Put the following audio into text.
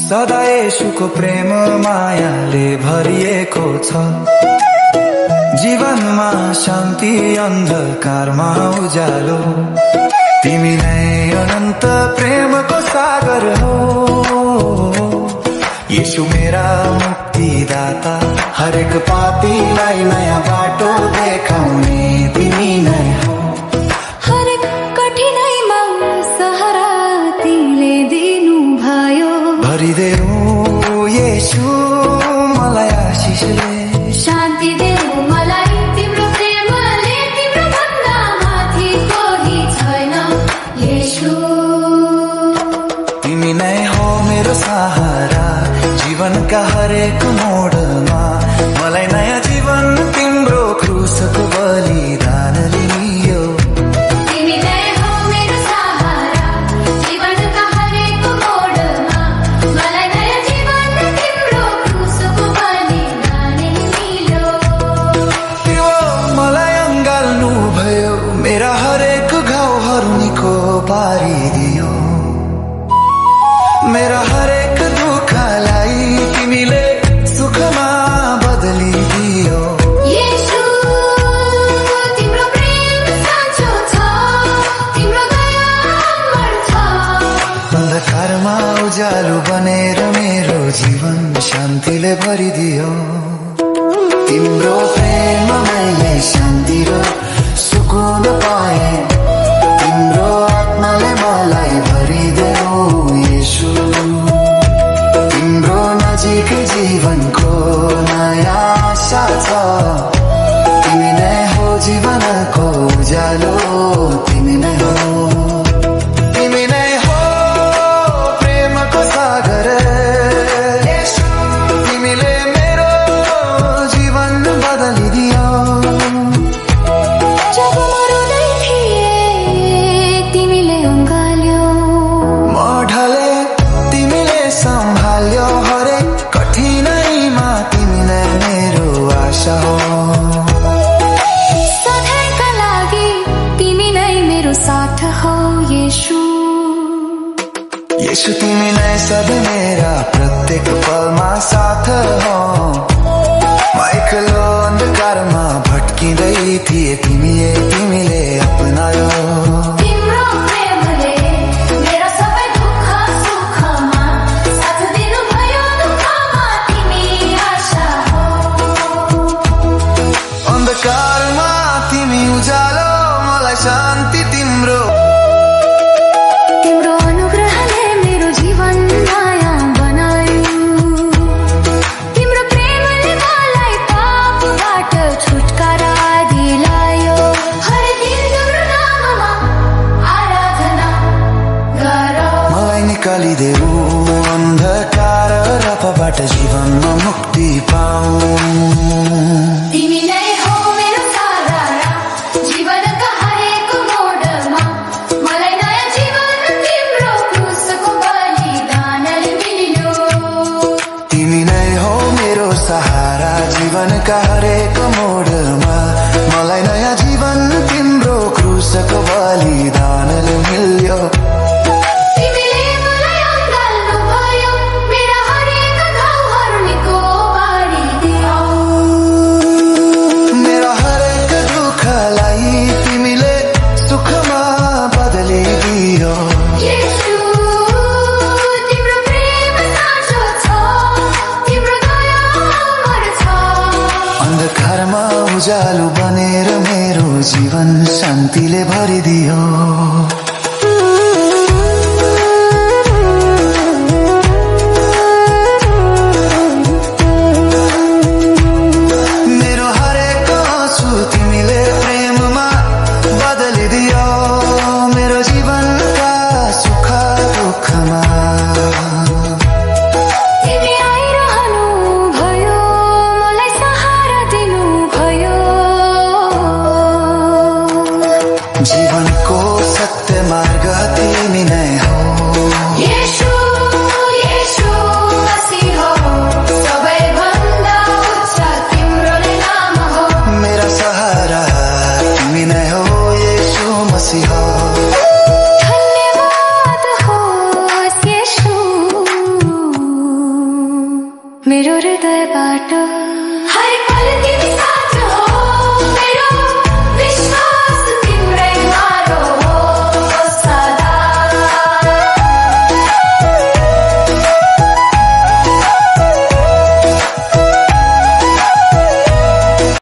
सदा येशूको प्रेम मायाले भरिएको छ। जीवनमा शान्ति अन्धकारमा उज्यालो, तिमी नै अनन्त प्रेमको सागर हो। येशू मेरा मुक्तिदाता, हरेक पापीलाई नयाँ बाटो देखाउने तिमी नै हो। हरेक कठिनाइमा सहारा तिमीले दिनु भयो। भरिदेऊ येशू मलाई आशिषले, शान्ति देऊ मलाई तिम्रो प्रेमले, तिम्रो भन्दा माथि कोही छैन येशू। तिमी नै हो मेरो सहारा, जीवनका हरेक मोडमा मलाई नयाँ जीवन तिम्रो क्रुसको बलिदानले लियो। तिमी नै हो मेरो सहारा, जीवनका हरेक मोडमा मलाई नयाँ जीवन तिम्रो क्रुसको बलिदानले लियो। त्यो मलाई अँगाल्नु भयो, मेरा हरेक घाउहरू निको पारिदियो। मेरा हरेक दुःखलाई तिमीले सुखमा बदलिदियो। येशू तिम्रो प्रेम साँचो छ, तिम्रो दया अमर छ। अन्धकारमा उज्यालो बनेर मेरो जीवन शान्तिले भरिदियो। तिम्रो प्रेममा मैले शान्ति र सुकुन पाएँ, तिम्रो आत्माले मलाई भरिदेऊ येशू। तिम्रो नजिक जीवनको नयाँ आशा छ, तिमी नै हो जीवनको उज्यालो, तिमी नै हो। तिमी नै हो प्रेमको सागर येशू, तिमीले मेरो जीवन बदलिदियो। जब म रुँदै थिएँ तिमीले अँगाल्यो, म ढले तिमीले सम्हाल्यो, हरेक कठिनाइमा तिमी नै मेरो आशा हो। सधैँका लागि तिमी नै मेरो साथ हो येशू। येशू तिमी नै सधैँ मेरा प्रत्येक पलमा साथ हो। म एक्लो अन्धकारमा भट्किँदै थिएँ, तिमीले अपनायो। तिम्रो प्रेमले मेरो सबै दुःख सुखमा साथ दिनुभयो, दुःखमा तिमी आशा हो। अन्धकारमा तिमी उज्यालो, मलाई शान्ति तिम्रो। तिम्रो अनुग्रहले मेरो जीवन नयाँ बनायो। तिम्रो प्रेमले मलाई पापबाट छुटकारा दिलायो। हर दिन तिम्रो नाममा आराधना गरौ। मलाई निकालिदेऊ अन्धकार र पापबाट, जीवनमा मुक्ति पाऊ। तिमी नै हो मेरो सहारा, जीवनका हरेक मोडमा मलाई नयाँ जीवन तिम्रो क्रुसको बलिदानले मिल्यो। तिमी नै हो मेरो सहारा, जीवनका हरेक मोडमा मलाई नयाँ जीवन तिम्रो क्रुसको बलिदानले मिल्यो। तिमीले मलाई अँगाल्नु भयो, मेरा हरेक घाउहरू निको पारिदियो। मेरा हरेक दुःखलाई तिमीले सुखमा बदलिदियो। येशू तिम्रो प्रेम साँचो छ, तिम्रो दया अमर छ। अन्धकार मेरो हृदयबाट हर पल तिमी